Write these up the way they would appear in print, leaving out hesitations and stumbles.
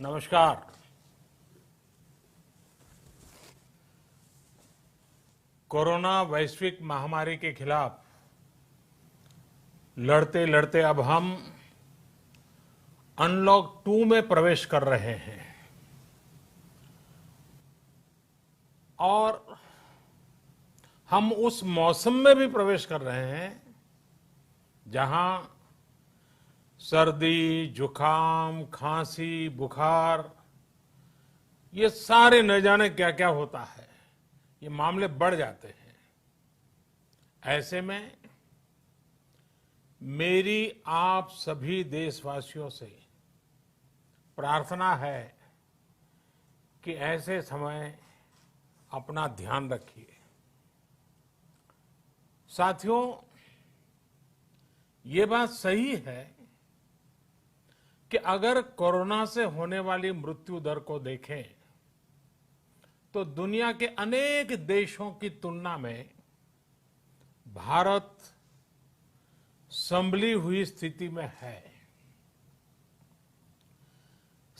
नमस्कार। कोरोना वैश्विक महामारी के खिलाफ लड़ते लड़ते अब हम अनलॉक 2 में प्रवेश कर रहे हैं और हम उस मौसम में भी प्रवेश कर रहे हैं जहां सर्दी, जुकाम, खांसी, बुखार ये सारे न जाने क्या क्या होता है, ये मामले बढ़ जाते हैं। ऐसे में मेरी आप सभी देशवासियों से प्रार्थना है कि ऐसे समय अपना ध्यान रखिए। साथियों, ये बात सही है कि अगर कोरोना से होने वाली मृत्यु दर को देखें तो दुनिया के अनेक देशों की तुलना में भारत संभली हुई स्थिति में है।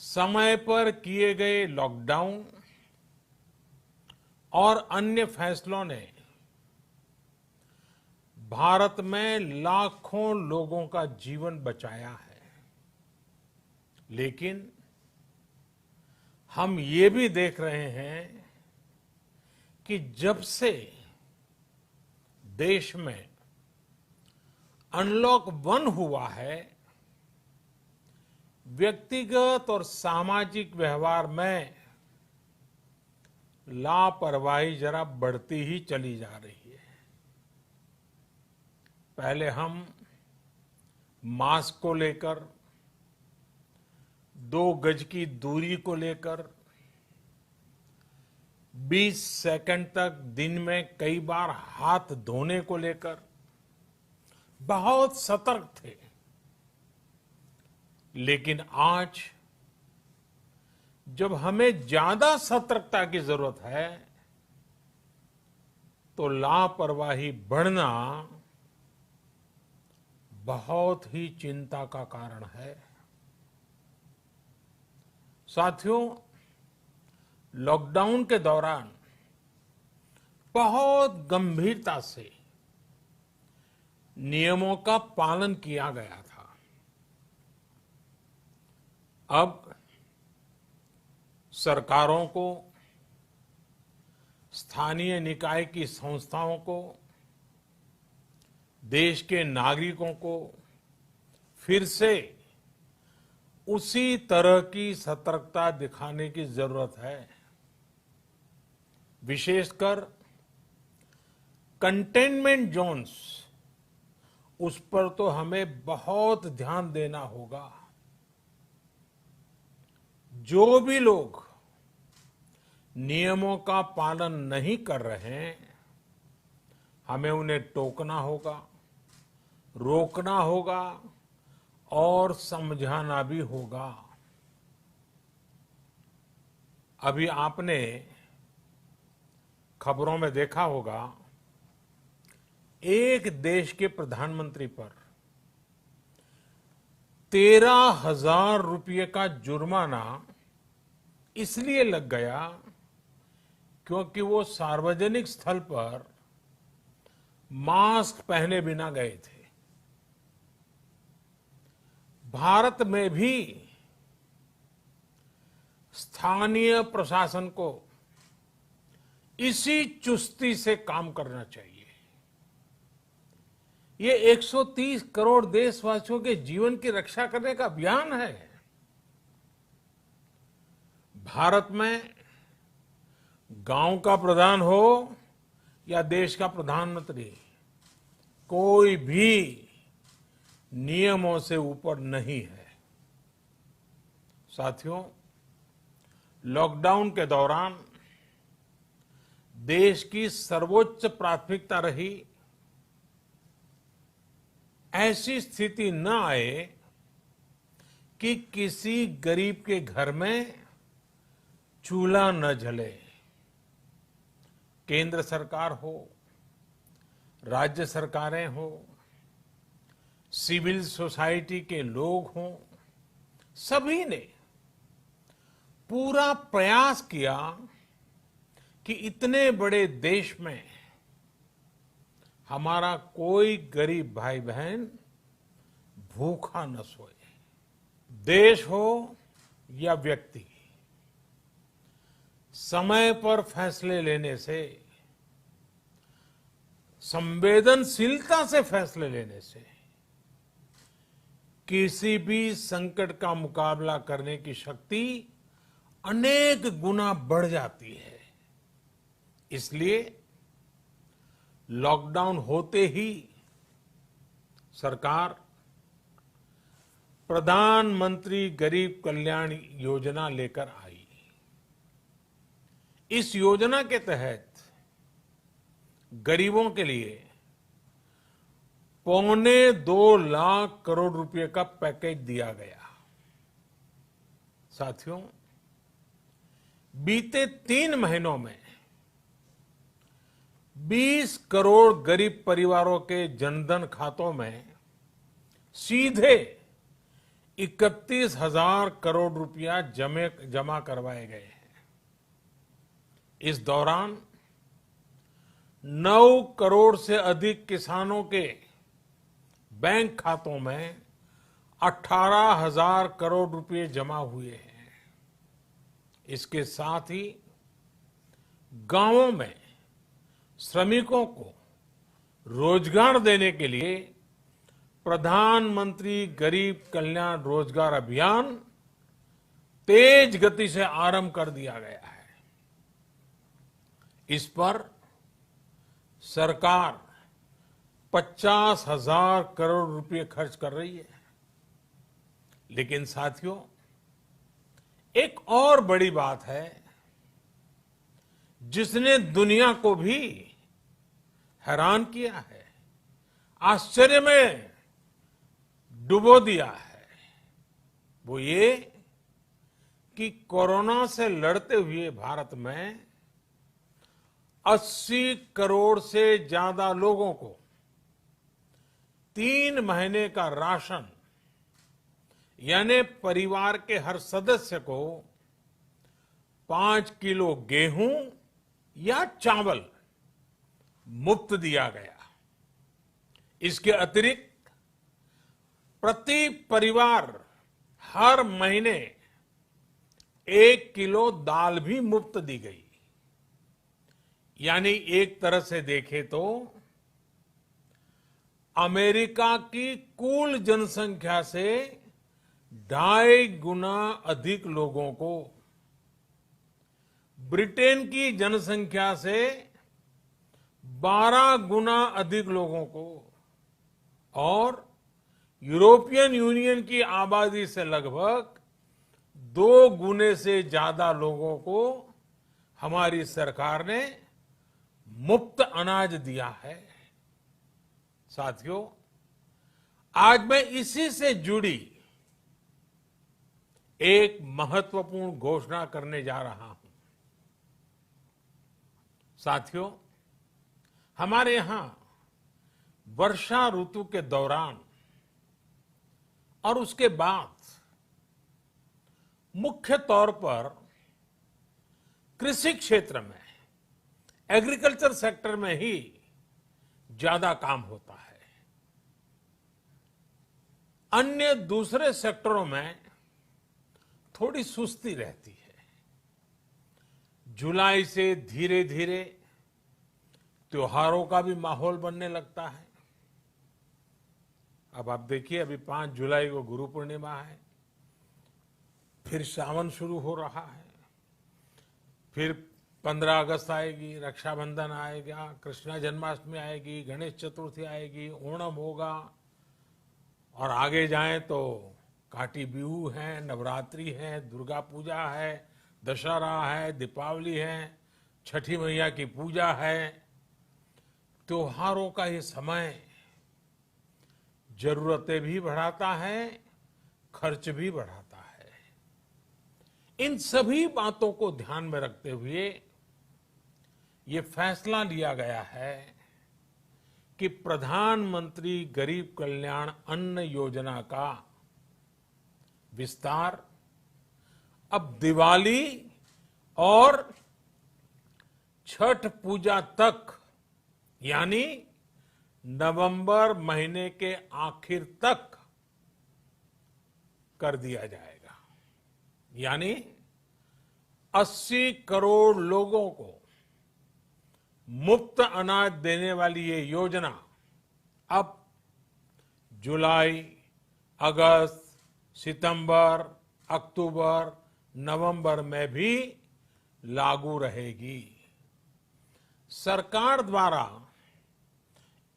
समय पर किए गए लॉकडाउन और अन्य फैसलों ने भारत में लाखों लोगों का जीवन बचाया है, लेकिन हम ये भी देख रहे हैं कि जब से देश में अनलॉक 1 हुआ है, व्यक्तिगत और सामाजिक व्यवहार में लापरवाही जरा बढ़ती ही चली जा रही है। पहले हम मास्क को लेकर, 2 गज की दूरी को लेकर 20 सेकंड तक दिन में कई बार हाथ धोने को लेकर बहुत सतर्क थे, लेकिन आज जब हमें ज्यादा सतर्कता की जरूरत है तो लापरवाही बढ़ना बहुत ही चिंता का कारण है। साथियों, लॉकडाउन के दौरान बहुत गंभीरता से नियमों का पालन किया गया था। अब सरकारों को, स्थानीय निकाय की संस्थाओं को, देश के नागरिकों को फिर से उसी तरह की सतर्कता दिखाने की जरूरत है। विशेषकर कंटेनमेंट जोन्स, उस पर तो हमें बहुत ध्यान देना होगा। जो भी लोग नियमों का पालन नहीं कर रहे हैं, हमें उन्हें टोकना होगा, रोकना होगा और समझाना भी होगा। अभी आपने खबरों में देखा होगा, एक देश के प्रधानमंत्री पर 13,000 रुपये का जुर्माना इसलिए लग गया क्योंकि वो सार्वजनिक स्थल पर मास्क पहने बिना गए थे। भारत में भी स्थानीय प्रशासन को इसी चुस्ती से काम करना चाहिए। ये 130 करोड़ देशवासियों के जीवन की रक्षा करने का अभियान है। भारत में गांव का प्रधान हो या देश का प्रधानमंत्री, कोई भी नियमों से ऊपर नहीं है। साथियों, लॉकडाउन के दौरान देश की सर्वोच्च प्राथमिकता रही ऐसी स्थिति न आए कि किसी गरीब के घर में चूल्हा न जले। केंद्र सरकार हो, राज्य सरकारें हो, सिविल सोसाइटी के लोग हों, सभी ने पूरा प्रयास किया कि इतने बड़े देश में हमारा कोई गरीब भाई बहन भूखा न सोए। देश हो या व्यक्ति, समय पर फैसले लेने से, संवेदनशीलता से फैसले लेने से किसी भी संकट का मुकाबला करने की शक्ति अनेक गुना बढ़ जाती है। इसलिए लॉकडाउन होते ही सरकार प्रधानमंत्री गरीब कल्याण योजना लेकर आई। इस योजना के तहत गरीबों के लिए 2.25 लाख करोड़ रुपए का पैकेज दिया गया। साथियों, बीते 3 महीनों में 20 करोड़ गरीब परिवारों के जनधन खातों में सीधे 31,000 करोड़ रुपया जमा करवाए गए हैं। इस दौरान 9 करोड़ से अधिक किसानों के बैंक खातों में 18,000 करोड़ रुपए जमा हुए हैं। इसके साथ ही गांवों में श्रमिकों को रोजगार देने के लिए प्रधानमंत्री गरीब कल्याण रोजगार अभियान तेज गति से आरंभ कर दिया गया है। इस पर सरकार 50,000 करोड़ रुपए खर्च कर रही है। लेकिन साथियों, एक और बड़ी बात है जिसने दुनिया को भी हैरान किया है, आश्चर्य में डुबो दिया है। वो ये कि कोरोना से लड़ते हुए भारत में 80 करोड़ से ज्यादा लोगों को 3 महीने का राशन, यानी परिवार के हर सदस्य को 5 किलो गेहूं या चावल मुफ्त दिया गया। इसके अतिरिक्त प्रति परिवार हर महीने 1 किलो दाल भी मुफ्त दी गई। यानी एक तरह से देखें तो अमेरिका की कुल जनसंख्या से 2.5 गुना अधिक लोगों को, ब्रिटेन की जनसंख्या से 12 गुना अधिक लोगों को और यूरोपियन यूनियन की आबादी से लगभग 2 गुने से ज्यादा लोगों को हमारी सरकार ने मुफ्त अनाज दिया है। साथियों, आज मैं इसी से जुड़ी एक महत्वपूर्ण घोषणा करने जा रहा हूं। साथियों, हमारे यहां वर्षा ऋतु के दौरान और उसके बाद मुख्य तौर पर कृषि क्षेत्र में, एग्रीकल्चर सेक्टर में ही ज्यादा काम होता है। अन्य दूसरे सेक्टरों में थोड़ी सुस्ती रहती है। जुलाई से धीरे धीरे त्योहारों का भी माहौल बनने लगता है। अब आप देखिए, अभी 5 जुलाई को गुरु पूर्णिमा है, फिर सावन शुरू हो रहा है, फिर 15 अगस्त आएगी, रक्षाबंधन आएगा, कृष्ण जन्माष्टमी आएगी, गणेश चतुर्थी आएगी, ओणम होगा और आगे जाएं तो काटी बिहू है, नवरात्रि है, दुर्गा पूजा है, दशहरा है, दीपावली है, छठी मैया की पूजा है। त्योहारों का ये समय जरूरतें भी बढ़ाता है, खर्च भी बढ़ाता है। इन सभी बातों को ध्यान में रखते हुए ये फैसला लिया गया है कि प्रधानमंत्री गरीब कल्याण अन्न योजना का विस्तार अब दिवाली और छठ पूजा तक, यानी नवंबर महीने के आखिर तक कर दिया जाएगा। यानी 80 करोड़ लोगों को मुफ्त अनाज देने वाली ये योजना अब जुलाई, अगस्त, सितंबर, अक्टूबर, नवंबर में भी लागू रहेगी। सरकार द्वारा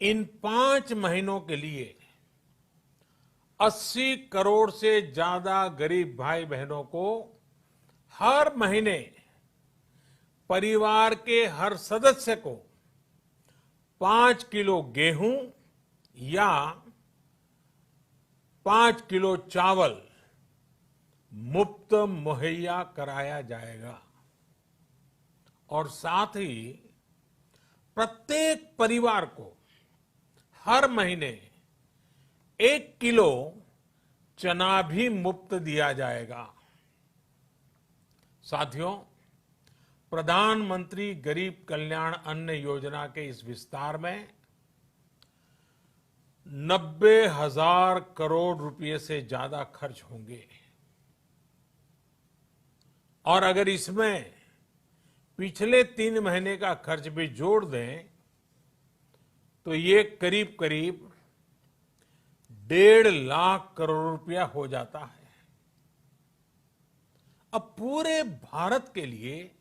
इन 5 महीनों के लिए 80 करोड़ से ज्यादा गरीब भाई बहनों को हर महीने परिवार के हर सदस्य को 5 किलो गेहूं या 5 किलो चावल मुफ्त मुहैया कराया जाएगा। और साथ ही प्रत्येक परिवार को हर महीने 1 किलो चना भी मुफ्त दिया जाएगा। साथियों, प्रधानमंत्री गरीब कल्याण अन्न योजना के इस विस्तार में 90,000 करोड़ रुपए से ज्यादा खर्च होंगे। और अगर इसमें पिछले 3 महीने का खर्च भी जोड़ दें तो ये करीब करीब 1.5 लाख करोड़ रुपया हो जाता है। अब पूरे भारत के लिए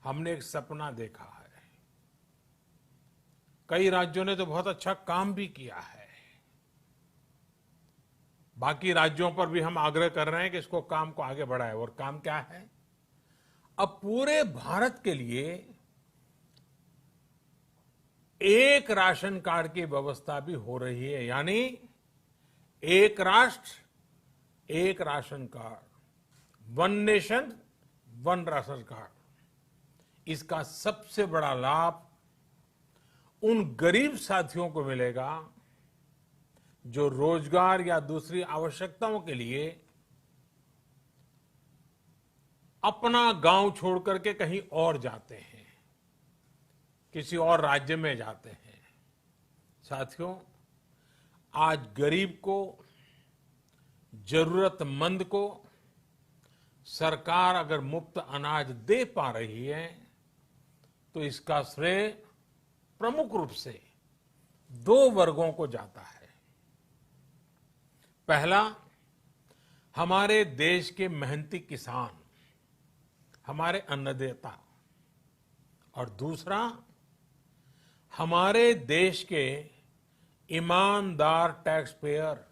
हमने एक सपना देखा है। कई राज्यों ने तो बहुत अच्छा काम भी किया है। बाकी राज्यों पर भी हम आग्रह कर रहे हैं कि इसको काम को आगे बढ़ाएं। और काम क्या है? अब पूरे भारत के लिए एक राशन कार्ड की व्यवस्था भी हो रही है। यानी एक राष्ट्र एक ration card, one nation one ration card. इसका सबसे बड़ा लाभ उन गरीब साथियों को मिलेगा जो रोजगार या दूसरी आवश्यकताओं के लिए अपना गांव छोड़ करके कहीं और जाते हैं, किसी और राज्य में जाते हैं। साथियों, आज गरीब को, जरूरतमंद को सरकार अगर मुफ्त अनाज दे पा रही है तो इसका श्रेय प्रमुख रूप से 2 वर्गों को जाता है। पहला, हमारे देश के मेहनती किसान, हमारे अन्नदाता। और दूसरा, हमारे देश के ईमानदार टैक्स पेयर।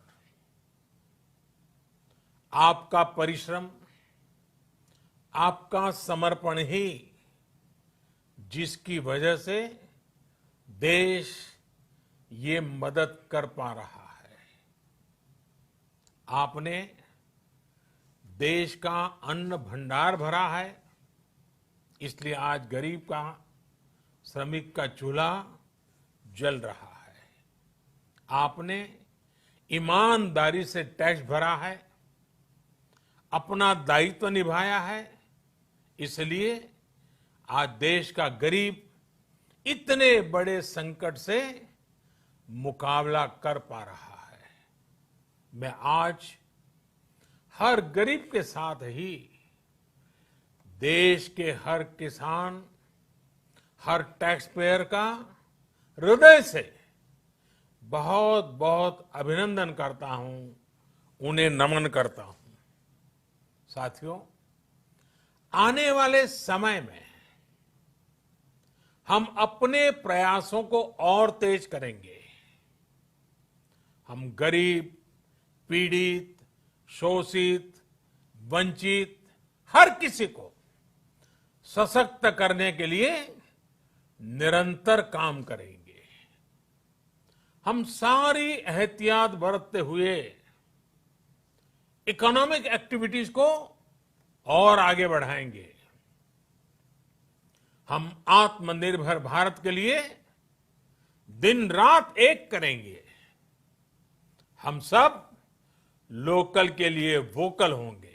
आपका परिश्रम, आपका समर्पण ही जिसकी वजह से देश ये मदद कर पा रहा है। आपने देश का अन्न भंडार भरा है, इसलिए आज गरीब का, श्रमिक का चूल्हा जल रहा है। आपने ईमानदारी से टैक्स भरा है, अपना दायित्व निभाया है, इसलिए आज देश का गरीब इतने बड़े संकट से मुकाबला कर पा रहा है। मैं आज हर गरीब के साथ ही देश के हर किसान, हर टैक्स पेयर का हृदय से बहुत बहुत अभिनंदन करता हूं, उन्हें नमन करता हूं। साथियों, आने वाले समय में हम अपने प्रयासों को और तेज करेंगे। हम गरीब, पीड़ित, शोषित, वंचित हर किसी को सशक्त करने के लिए निरंतर काम करेंगे। हम सारी एहतियात बरतते हुए इकोनॉमिक एक्टिविटीज को और आगे बढ़ाएंगे। हम आत्मनिर्भर भारत के लिए दिन रात एक करेंगे। हम सब लोकल के लिए वोकल होंगे।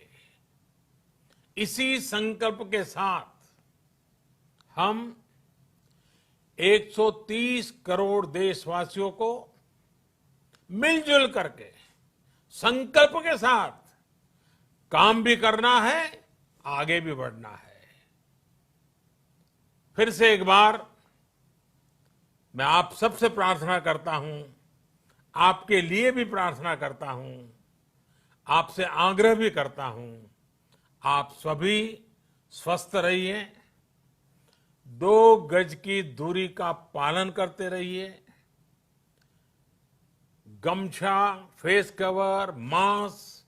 इसी संकल्प के साथ हम 130 करोड़ देशवासियों को मिलजुल करके संकल्प के साथ काम भी करना है, आगे भी बढ़ना है। फिर से एक बार मैं आप सबसे प्रार्थना करता हूं, आपके लिए भी प्रार्थना करता हूं, आपसे आग्रह भी करता हूं, आप सभी स्वस्थ रहिए, 2 गज की दूरी का पालन करते रहिए, गमछा, फेस कवर, मास्क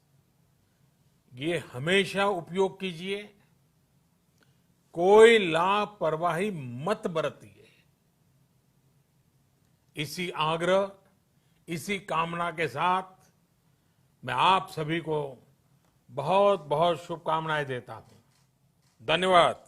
ये हमेशा उपयोग कीजिए, कोई लापरवाही मत बरतिए। इसी आग्रह, इसी कामना के साथ मैं आप सभी को बहुत बहुत शुभकामनाएं देता हूं। धन्यवाद।